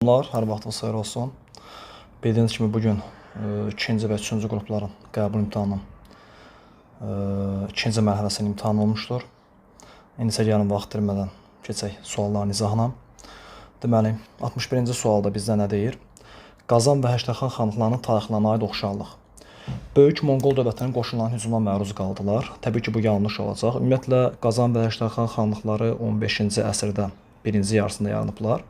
Hər vaxtınız xeyir olsun. Bildiyiniz kimi bugün ikinci və üçüncü qrupların qəbul imtahanı ikinci mərhələsinin imtahanı olmuşdur. İndi isə gəlin vaxt itirmədən keçək sualların izahına. Deməli, 61-ci sualda bizdə nə deyir? Qazan və Həştəxan xanlıqlarının tarixlərinə aid oxşarlıq. Böyük Monqol dövlətinin qoşunlarının hücumuna məruz qaldılar. Təbii ki, bu yanlış olacaq. Ümumiyyətlə, Qazan və Həştəxan xanlıqları 15-ci əsrdə birinci yarısında yaranıblar.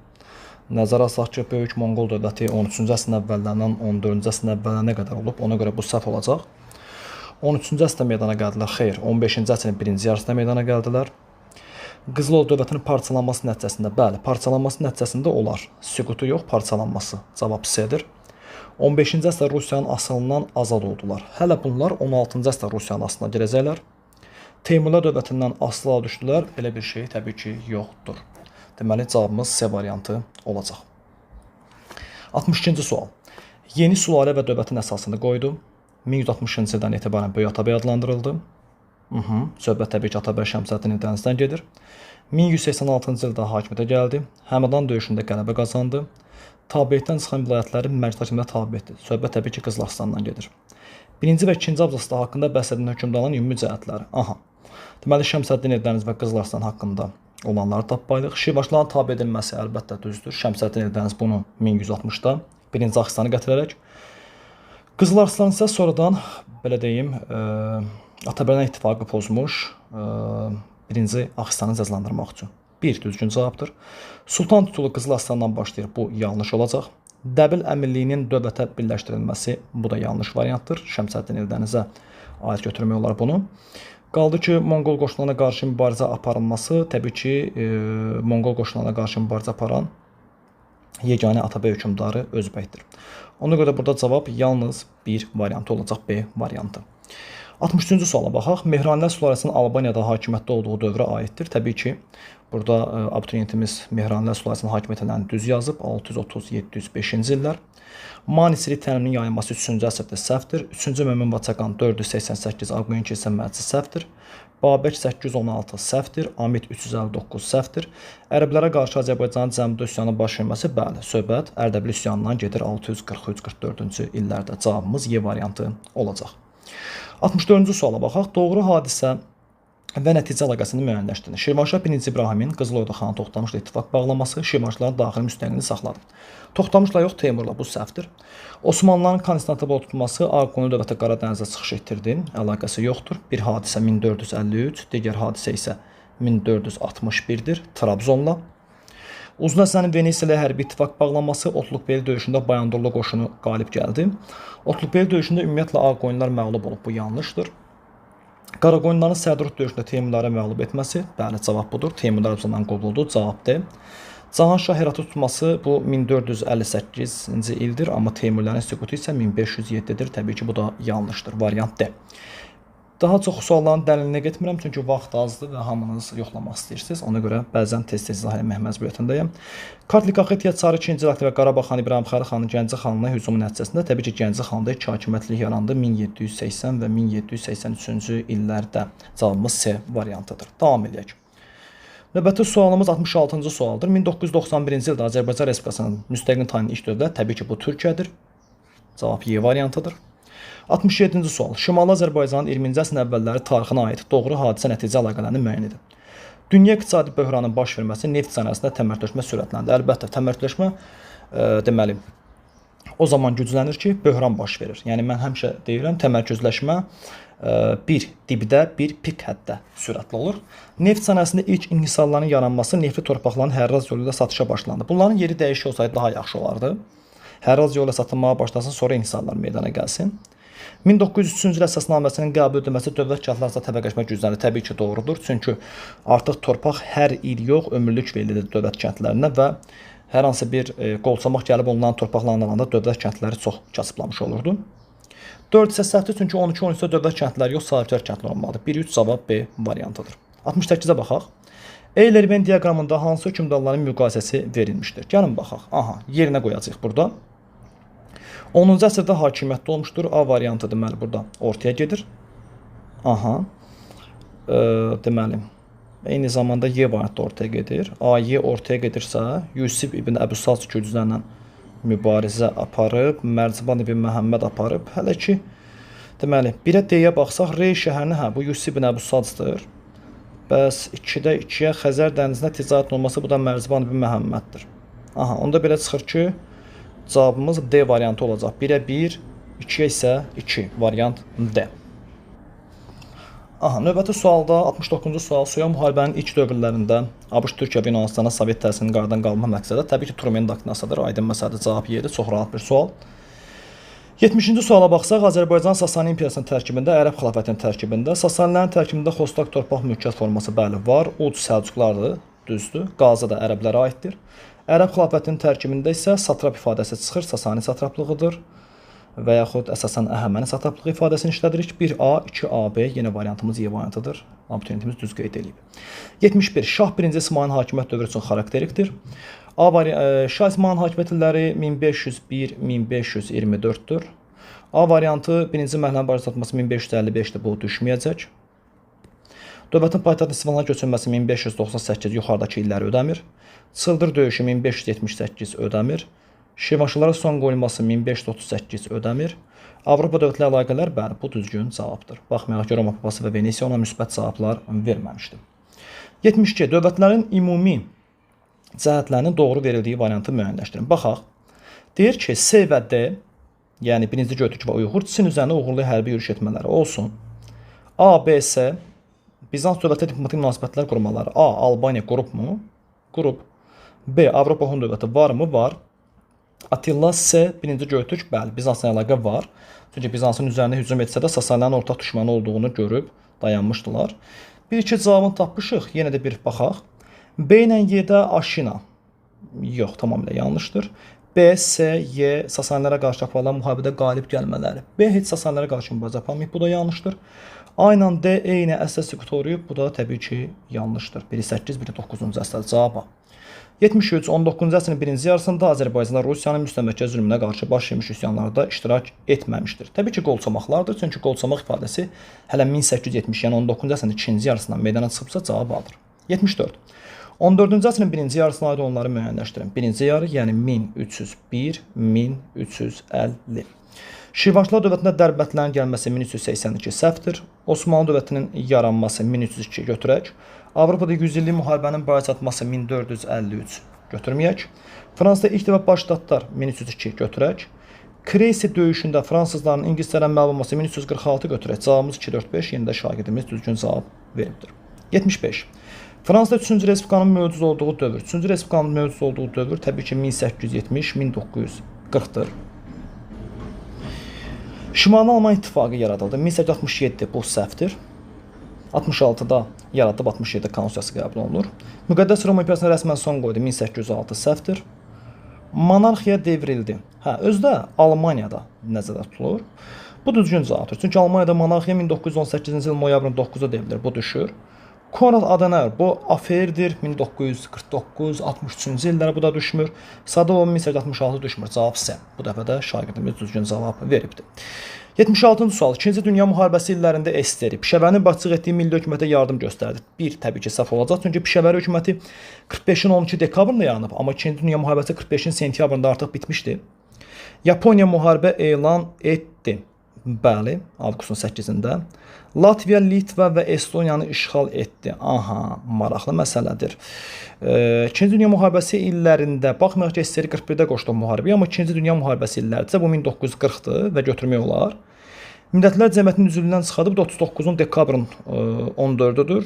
Nəzərə alsaq ki, Böyük Monqol dövləti 13-cü əsrin əvvəllərindən 14-cü əsrin əvvəllərinə qədər olub. Ona görə bu səhv olacaq. 13-cü əsrdə meydana gəldilər. Xeyr, 15-ci əsrin birinci yarısında meydana gəldilər. Qızıl Ordu dövlətinin parçalanması nəticəsində, bəli, parçalanması nəticəsində olar. Süqutu yox, parçalanması. Cavab C-dir. 15-ci əsrdə Rusiyanın asılından azad oldular. Hələ bunlar 16-cı əsrdə Rusiyanın asılına girəcəklər. Teymurlar dövlətindən asılığa düşdülər. Belə bir şey təbii ki, yoxdur. Deməli, cavabımız C variantı olacaq. 62-ci sual. Yeni sülalə və dövlətin əsasını qoydu. 1160-cı ildən etibarən Böyük Atabey adlandırıldı. Söhbət təbii ki, Atabey Şəmsəddin Eldənizdən gedir. 1186-cı ildə hakimiyyətə gəldi. Həmədan döyüşündə qələbə qazandı. Tabeytdən çıxan vilayətləri mərkəzi hakimiyyətə tabe etdi. Söhbət təbii ki, Qızıl Arslandan gedir. Birinci və ikinci abzasda haqqında bəhs edilən hökmdarların ümumi cəhətləri. Deməli, Şəmsəddin Eldəniz və Qızıl Arslan haqqında olanları tapmalıyıq. Şirvanşahların tabe edilməsi əlbəttə düzdür. Şəmsəddin Eldəniz bunu 1160-da birinci Axsistanı gətirərək. Qızıl Arslan isə sonradan, belə deyim, Atabeylə ittifaqı pozmuş birinci Axsistanı cəzalandırmaq üçün. Bir düzgün cavabdır. Sultan titulu Qızıl Arslandan başlayır. Bu yanlış olacaq. Dəbil əmirliyinin dövlətə birləşdirilməsi, bu da yanlış variantdır. Şəmsəddin Eldənizə aid götürmək olar bunu. Qaldı ki, Monqol qoşunlarına qarşı mübarizə aparılması, təbii ki, Monqol qoşunlarına qarşı mübarizə aparan yeganə Atabey hökmdarı Özbəkdir. Ona görə burada cavab yalnız bir variantı olacaq, B variantı. 63-cü suala baxaq. Mehranilər sülaləsinin Albaniyada hakimiyyətdə olduğu dövrə aiddir. Təbii ki, burada abituriyentimiz Mehranilər sülaləsinin hakimiyyətlərini düz yazıb, 630-705-ci illər. Manisli təliminin yayılması 3-cü əsrdə səhvdir. 3-cü Mömin Vaçaqan 488, Ağqoyun kilsə məclisi səhvdir. Babək 816 səhvdir. Amid 359 səhvdir. Ərəblərə qarşı Azərbaycanın cənubi üsyanı baş verməsi, bəli, söhbət Ərdəbil üsyanından gedir 643-44-cü illərdə. Cavabımız Y variantı olacaq. 64-cü suala baxaq. Doğru hadisə və nəticə əlaqəsini müəyyənləşdirin. Şirvanşah 1-ci İbrahimin Qızıl Ordu xanı Toxtamışla ittifaq bağlaması Şirvanşahların daxili müstəqilliğini saxladı. Toxtamışla yox, Teymurla, bu səhvdir. Osmanlıların Konstantinopol tutması Ağqoyunlu dövlətə Qara dənizə çıxış etdirdi. Əlaqəsi yoxdur. Bir hadisə 1453, digər hadisə isə 1461-dir Trabzonla. Uzun Həsənin Venesiya ilə hərbi ittifaq bağlanması Otluqbeyli döyüşündə Bayandurlu qoşunu qalib gəldi. Otluqbeyli döyüşündə ümumiyyətlə Ağqoyunlular məğlub olub, bu yanlışdır. Qaraqoyunların Sədrut döyüşündə Teymurları məğlub etməsi, bəli, cavab budur. Teymurlar Trabzondan qovuldu, cavab D. Cahanşah Heratı tutması bu 1458-ci ildir, amma Teymurların süqutu isə 1507-dir. Təbii ki, bu da yanlışdır. Variant D. Daha çox sualların dəlilinə getmirəm, çünki vaxt azdır və hamınız yoxlamaq istəyirsiniz. Ona görə bəzən tez-tez izah eləmək məcburiyyətindəyəm. Kartlik Axetiya Çarı 2-ci Əlaqə və Qarabağ xanı İbrahim Xəri xanın Gəncə xanına hücumu nəticəsində təbii ki, Gəncə xanda iki hakimiyyətlik yarandı 1780 və 1783-cü illərdə. Cavabımız C variantıdır. Davam edək. Növbəti sualımız 66-cı sualdır. 1991-ci ildə Azərbaycan Respublikasının müstəqil tayin iç dövlət, təbii ki, bu Türkiyədir. Cavab Y variantıdır. 67-ci sual. Şimali Azərbaycanın 20-ci əsrin əvvəlləri tarixinə aid doğru hadisə nəticə əlaqələrini müəyyən edin. Dünya iqtisadi böhranın baş verməsi neft sənayesində təmərküzləşmə sürətləndi. Əlbəttə, təmərküzləşmə deməli o zaman güclənir ki, böhran baş verir. Yəni mən həmişə deyirəm, təmərküzləşmə bir dibdə, bir pik həddə sürətli olur. Neft sənayesində ilk inhisarların yaranması neftli torpaqların hərraz yolu ilə satışa başlandı. Bunların yeri dəyişik olsaydı daha yaxşı olardı. Hərraz yolu ilə satılmağa başlasın, sonra inhisarlar meydana gəlsin. 1903-cü il əsasnaməsinin qəbul edilməsi dövlət kəndləri arasında təbəqələşmə güclənir. Təbii ki, doğrudur. Çünki artıq torpaq hər il yox, ömürlük verilir dövlət kəndlərinə və hər hansı bir qolçamaq gəlib olunan torpaqların alanda dövlət kəndləri çox kasıblamış olurdu. 4 isə səhvdir, çünki 12-13-də dövlət kəndləri yox, sahibkar kəndlər olmalıdır. 1-3 cavab B variantıdır. 68-ə baxaq. Eylerben diaqramında hansı hökmdarların müqayisəsi verilmişdir? Gəlin baxaq. Yerinə qoyacağıq burada. 10-cu əsrdə hakimiyyətdə olmuşdur. A variantı deməli burada ortaya gedir. Deməli Eyni zamanda Y variantı da ortaya gedir. AY ortaya gedirsə, Yusif ibn Əbüsas gürcülərlə mübarizə aparıb, Mərziban ibn Məhəmməd aparıb. Hələ ki, deməli, 1-ə D-yə baxsaq, Rey şəhərini, hə, bu Yusif ibn Əbüsasdır. Bəs 2-də 2-yə Xəzər dənizində ticarət olması, bu da Mərziban ibn Məhəmməddir. Aha, onda belə çıxır ki, cavabımız D variantı olacaq. 1-ə 1, 2-yə isə 2 variant D. Aha, növbəti sualda 69-cu sual. Soyuq müharibənin ilk dövrlərində ABŞ, Türkiyə və Yunanıstana Sovet təsirinin qaradan qalma məqsədi təbii ki, Truman doktrinasıdır. Aydın məsələdir, cavab yeri, çox rahat bir sual. 70-ci suala baxsaq, Azərbaycan Sasani İmperiyasının tərkibində, Ərəb xilafətinin tərkibində, Sasanilərin tərkibində xostak torpaq mülkiyyət forması bəli var. Uc Səlcuqlardır, düzdür. Qaza da ərəblərə aiddir. Ərəb xilafətinin tərkibində isə satrap ifadəsi çıxır, Sasani satraplığıdır. Və yaxud əsasən Əhəməni satraplığı ifadəsini işlədirik. 1A, 2AB, yenə variantımız Y variantıdır. Abituriyentimiz düz qeyd edib. 71. Şah 1-ci İsmayılın hakimiyyət dövrü üçün xarakterikdir. Şah İsmayılın hakimiyyət illəri 1501-1524-dür. A variantı 1-ci mərhələnin başlatması 1555-dir, bu düşməyəcək. Dövlətin paytaxtın İsfahana köçürülməsi 1598 yuxarıdakı illəri ödəmir. Çıldır döyüşü 1578 ödəmir. Şirvanşılara son qoyulması 1538 ödəmir. Avropa dövlətlə əlaqələr, bəli, bu düzgün cavabdır. Baxmayaraq ki, Roma papası və Venesiya ona müsbət cavablar verməmişdir. 72. Dövlətlərin ümumi cəhətlərinin doğru verildiyi variantı müəyyənləşdirin. Baxaq. Deyir ki, C və D, yəni birinci Göytürk və Uyğur, Çin üzərində uğurlu hərbi yürüş etmələri olsun. A, B, C, Bizans dövlətlə diplomatik münasibətlər qurmaları. A, Albaniya qrupmu? Qrup. B, Avropa Hun dövləti varmı? Var. Attila C, birinci Göytürk, bəli, Bizansla əlaqə var. Çünki Bizansın üzərinə hücum etsə də Sasanilərin ortaq düşməni olduğunu görüb dayanmışdılar. Bir-iki cavabını tapmışıq, yenə də bir baxaq. B ilə Y-də Aşina. Yox, tamamilə yanlışdır. B, C, Y, Sasanilərə qarşı aparılan müharibədə qalib gəlmələri. B, heç Sasanilərə qarşı mübarizə aparmayıb, bu da yanlışdır. A ilə D, E ilə əsas qoruyub, bu da təbii ki, yanlışdır. Biri 8, biri 9-cu əsrdə cavaba. 73. 19-cu əsrin birinci yarısında Azərbaycanda Rusiyanın müstəmləkə zülmünə qarşı baş vermiş üsyanlarda iştirak etməmişdir. Təbii ki, qolçamaqlardır, çünki qolçamaq ifadəsi hələ 1870, yəni 19-cu əsrin ikinci yarısından meydana çıxıbsa cavab alır. 74. 14-cü əsrin birinci yarısına aid onları müəyyənləşdirin. Birinci yarı, yəni 1301-1350. Şirvanşılar dövlətində Dərbətlərin gəlməsi 1382 səhvdir. Osmanlı dövlətinin yaranması 1302 götürək. Avropada 100 illik müharibənin baya çatması 1453 götürməyək. Fransada ilk dəfə başlatlar 1302 götürək. Kreysi döyüşündə fransızların İngiltərənin məğlub olması 1346 götürək. Cavabımız 245, yenə də şagirdimiz düzgün cavab veribdir. 75. Fransada 3-cü Respublikanın mövcud olduğu dövr. 3-cü Respublikanın mövcud olduğu dövr təbii ki 1870-1940-dır. Şimali Alman İttifaqı yaradıldı. 1867 bu səhvdir. 66-da yaradıb, 67-də konstitusiyası qəbul olunur. Müqəddəs Roma İmperiyasına rəsmən son qoydu. 1806 səhvdir. Monarxiya devrildi. Hə, özdə Almaniyada nəzərdə tutulur. Bu düzgün cavabdır. Çünki Almaniyada monarxiya 1918-ci il noyabrın 9-da devrilir. Bu düşür. Konrad Adenauer, bu aferdir. 1949-63-cü illərə bu da düşmür. Sadov 1866 düşmür. Cavab C. Bu dəfə də şagirdimiz düzgün cavab veribdir. 76-cı sual. 2-ci Dünya müharibəsi illərində Esteri Pişəvərin başçılıq etdiyi milli hökumətə yardım göstərdi. Bir, təbii ki, səhv olacaq. Çünki Pişəvəri hökuməti 45-in 12 dekabrında yaranıb, amma 2-ci Dünya müharibəsi 45-in sentyabrında artıq bitmişdi. Yaponiya müharibə elan etdi. Bəli, avqustun 8-də. Latviya, Litva və Estoniyanı işğal etdi. Aha, maraqlı məsələdir. 2-ci Dünya müharibəsi illərində, baxmayaraq ki, Esteri 41-də qoşdu müharibəyə, amma 2-ci Dünya müharibəsi illərdə bu 1940-dır və götürmək olar. Millətlər Cəmiyyətinin üzvlüyündən çıxadıb 39 dekabrın 14-dür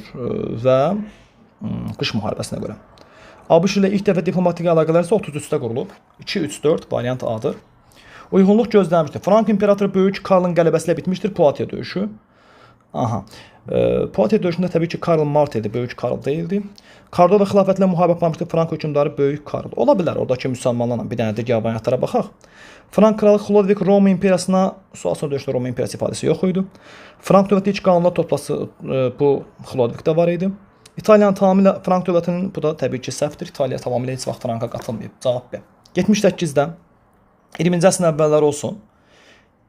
və qış müharibəsinə görə. ABŞ ilə ilk dəfə diplomatik əlaqələr isə 33-də qurulub. 2-3-4 variant A-dır. Uyğunluq gözlənmişdir. Frank imperatoru Böyük Karlın qələbəsi ilə bitmişdir Poitiers döyüşü. Aha. Poitiers döyüşündə təbii ki, Karl Martel'dir, Böyük Karl deyildi. Kardo və xilafətlə müharibə aparmışdı Frank hökmdarı Böyük Karl. Ola bilər, oradakı müsəlmanlarla bir dənə digər variantlara baxaq. Frank kralı Xlodvik Roma imperiyasına, sualsız döyüşdə Roma imperiyası ifadəsi yox idi. Frank dövləti iç qanunlar toplası bu Xlodvikdə var idi. İtaliyanın tamamilə Frank dövlətinin, bu da təbii ki, səhvdir. İtaliya tamamilə heç vaxt Franka qatılmayıb. Cavab B. 78-də 20-ci əsrin əvvəlləri olsun.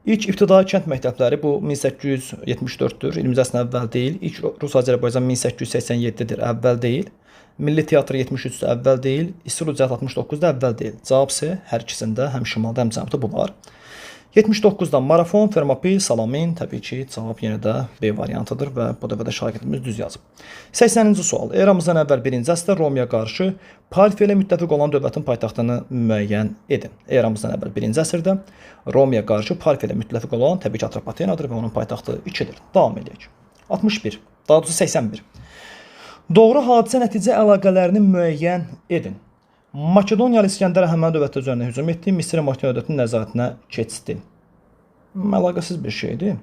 İlk ibtidai kənd məktəbləri bu 1874-dür, 20 əsrdən əvvəl deyil. İlk Rus-Azərbaycan 1887-dir, əvvəl deyil. Milli Teatr 73-də əvvəl deyil. İstilu Cəhət 69-da əvvəl deyil. Cavab C, hər ikisində həm şimalda, həm cənubda bu var. 79-dan Marafon, Fermopil, Salamin, təbii ki, cavab yenə də B variantıdır və bu dəfə də şagirdimiz düz yazıb. 80-ci sual. Eramızdan əvvəl 1-ci əsrdə Romaya qarşı Parfiya ilə müttəfiq olan dövlətin paytaxtını müəyyən edin. Eramızdan əvvəl 1-ci əsrdə Romaya qarşı Parfiya ilə müttəfiq olan təbii ki, Atropatenadır və onun paytaxtı 2-dir. Davam edək. 61, daha doğrusu 81. Doğru hadisə nəticə əlaqələrini müəyyən edin. Makedoniyalı İskəndər Əhəməni dövləti üzərinə hücum etdi, Misir Makedoniya dövlətinin nəzarətinə keçdi. Əlaqəsiz bir şeydir.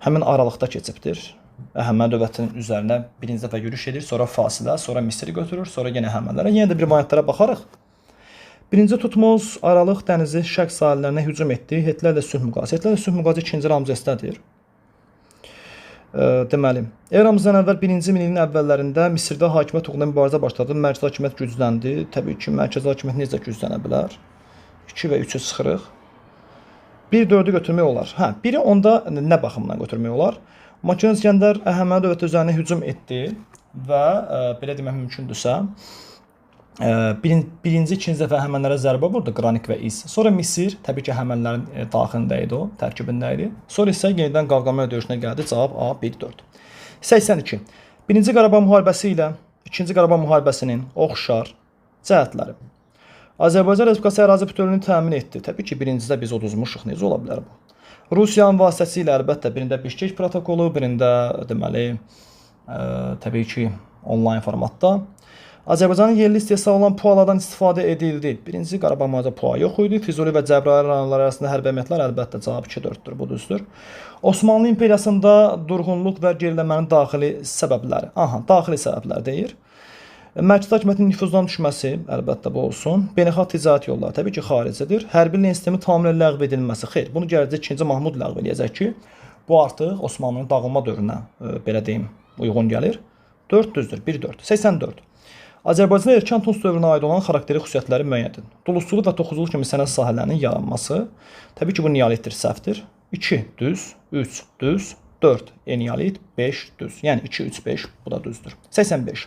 Həmin aralıqda keçibdir. Əhəməni dövlətinin üzərinə birinci dəfə yürüş edir, sonra fasilə, sonra Misiri götürür, sonra yenə Əhəmənilərə. Yenə də bir variantlara baxarıq. Birinci Tutmos Aralıq dənizi şərq sahillərinə hücum etdi. Hitlerlə sülh müqaviləsi. Hitlerlə sülh müqaviləsi 2-ci Ramzesdədir. Deməli, eramızdan əvvəl 1-ci minilliyin əvvəllərində Misirdə hakimiyyət uğrunda mübarizə başladı. Mərkəzi hakimiyyət gücləndi. Təbii ki, mərkəzi hakimiyyət necə güclənə bilər? 2 və 3-ü çıxırıq. 1-4-ü götürmək olar. Hə, biri onda nə baxımdan götürmək olar? Makedon İskəndər Əhəməni dövləti üzərinə hücum etdi və belə demək mümkündürsə, birinci, ikinci dəfə Əhəmənilərə zərbə vurdu, Qranik və İz. Sonra Misir, təbii ki, Əhəmənilərin daxilində idi o, tərkibində idi. Sonra isə yenidən Qavqamela döyüşünə gəldi. Cavab A, 1-4. 82. Birinci Qarabağ müharibəsi ilə İkinci Qarabağ müharibəsinin oxşar cəhətləri. Azərbaycan Respublikası ərazi bütövlüyünü təmin etdi. Təbii ki, birincidə biz uduzmuşuq. Necə ola bilər bu? Rusiyanın vasitəsilə əlbəttə birində Bişkek protokolu, birində deməli, təbii ki, onlayn formatda. Azərbaycanın yerli istehsal olan pualardan istifadə edildi. Birinci Qarabağ müharibəsində pua yox idi. Füzuli və Cəbrayıl rayonları arasında hərbi əməliyyatlar əlbəttə cavab 2-4-dür, bu düzdür. Osmanlı imperiyasında durğunluq və geriləmənin daxili səbəbləri. Aha, daxili səbəblər deyir. Mərkəzi hakimiyyətin nüfuzdan düşməsi, əlbəttə bu olsun. Beynəlxalq ticarət yolları təbii ki, xaricidir. Hərbi len sistemi tamamilə ləğv edilməsi. Xeyr, bunu gələcək 2-ci Mahmud ləğv edəcək ki, bu artıq Osmanlının dağılma dövrünə, belə deyim, uyğun gəlir. 4 düzdür, 1-4. 84. Azərbaycanda erkən Tunc dövrünə aid olan xarakteri xüsusiyyətləri müəyyən edin. Duluzçuluq və toxuculuq kimi sənət sahələrinin yaranması, təbii ki, bu neolitdir, səhvdir. 2 düz, 3 düz, 4 eneolit, 5 düz. Yəni 2, 3, 5 bu da düzdür. 85.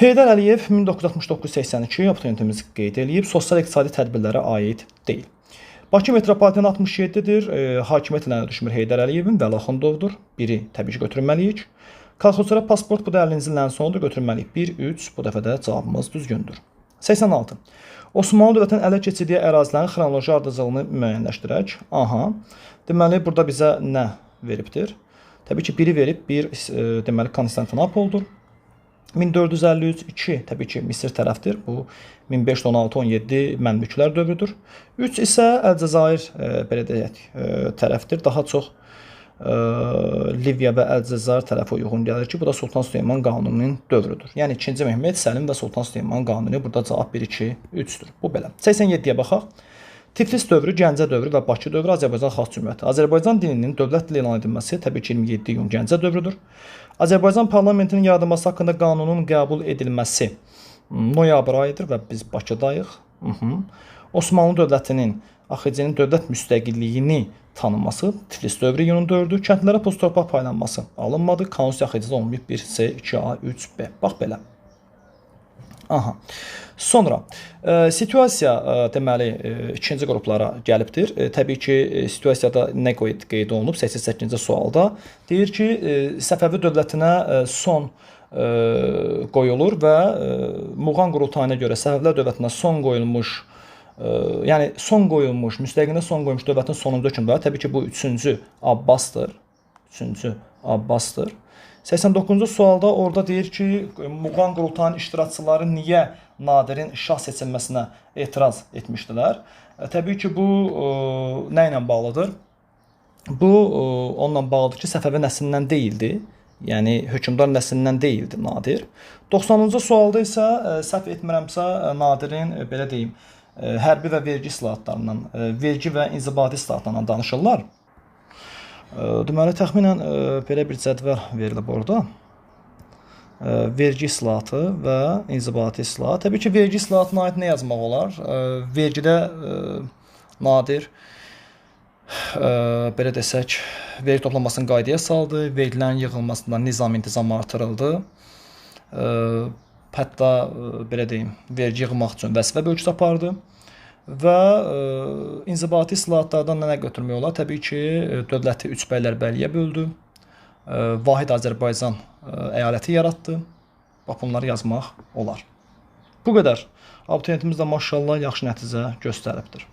Heydər Əliyev 1969-82 abituriyentimiz qeyd edib, sosial-iqtisadi tədbirlərə aid deyil. Bakı metropoliteni 67-dir. Hakimiyyət ilə düşmür Heydər Əliyevin və Laxındovdur. Biri təbii ki, götürməliyik. Kolxozlara pasport bu da 50-ci illərin sonudur, götürməliyik. 1-3, bu dəfə də cavabımız düzgündür. 86. Osmanlı dövlətinin ələ keçirdiyi ərazilərin xronoloji ardıcıllığını müəyyənləşdirək. Aha, deməli, burada bizə nə veribdir? Təbii ki, biri verib, bir deməli Konstantinopoldur. 1453, 2 təbii ki, Misir tərəfdir. Bu 1516-17 Məmlüklər dövrüdür. 3 isə Əlcəzair belə deyək, tərəfdir. Daha çox Liviya və Əlcəzair tərəfə uyğun gəlir ki, bu da Sultan Süleyman qanununun dövrüdür. Yəni 2-ci Mehmet, Səlim və Sultan Süleyman qanunu burada cavab 1-2-3-dür. Bu belə. 87-yə baxaq. Tiflis dövrü, Gəncə dövrü və Bakı dövrü Azərbaycan Xalq Cümhuriyyəti. Azərbaycan dilinin dövlət dili elan edilməsi təbii ki 27 iyun Gəncə dövrüdür. Azərbaycan parlamentinin yaradılması haqqında qanunun qəbul edilməsi noyabr ayıdır və biz Bakıdayıq. Osmanlı dövlətinin AXC-nin dövlət müstəqilliyini tanınması Tiflis dövrü iyunun 4-dür. Kəndlərə post torpaq paylanması alınmadı. Konstitusiya AXC-də olmayıb 1C, 2A, 3B. Bax belə. Aha. Sonra situasiya deməli ikinci qruplara gəlibdir. Təbii ki, situasiyada nə qeyd olunub 88-ci sualda? Deyir ki, Səfəvi dövlətinə son qoyulur və Muğan qurultayına görə Səfəvilər dövlətinə son qoyulmuş, yəni son qoyulmuş, müstəqilliyə son qoyulmuş dövlətin sonuncu hökmdarı təbii ki, bu 3-cü Abbasdır. 3-cü Abbasdır. 89-cu sualda orada deyir ki, Muğan qurultayının iştirakçıları niyə Nadirin şah seçilməsinə etiraz etmişdilər? Təbii ki, bu nə ilə bağlıdır? Bu onunla bağlıdır ki, Səfəvi nəslindən deyildi. Yəni hökmdar nəslindən deyildi Nadir. 90-cı sualda isə səhv etmirəmsə Nadirin belə deyim, hərbi və vergi islahatlarından, vergi və inzibati islahatlarından danışırlar. Deməli, təxminən belə bir cədvəl verilib orada. Vergi islahatı və inzibati islahat. Təbii ki, vergi islahatına aid nə yazmaq olar? Vergidə Nadir belə desək, vergi toplanmasını qaydaya saldı, vergilərin yığılmasından nizami intizam artırıldı. Hətta belə deyim, vergi yığmaq üçün vəzifə bölgüsü apardı və inzibati islahatlardan nə götürmək olar? Təbii ki, dövləti 3 bəylərbəliyə böldü, Vahid Azərbaycan əyaləti yaratdı. Bax, bunları yazmaq olar. Bu qədər. Abituriyentimiz də maşallah yaxşı nəticə göstəribdir.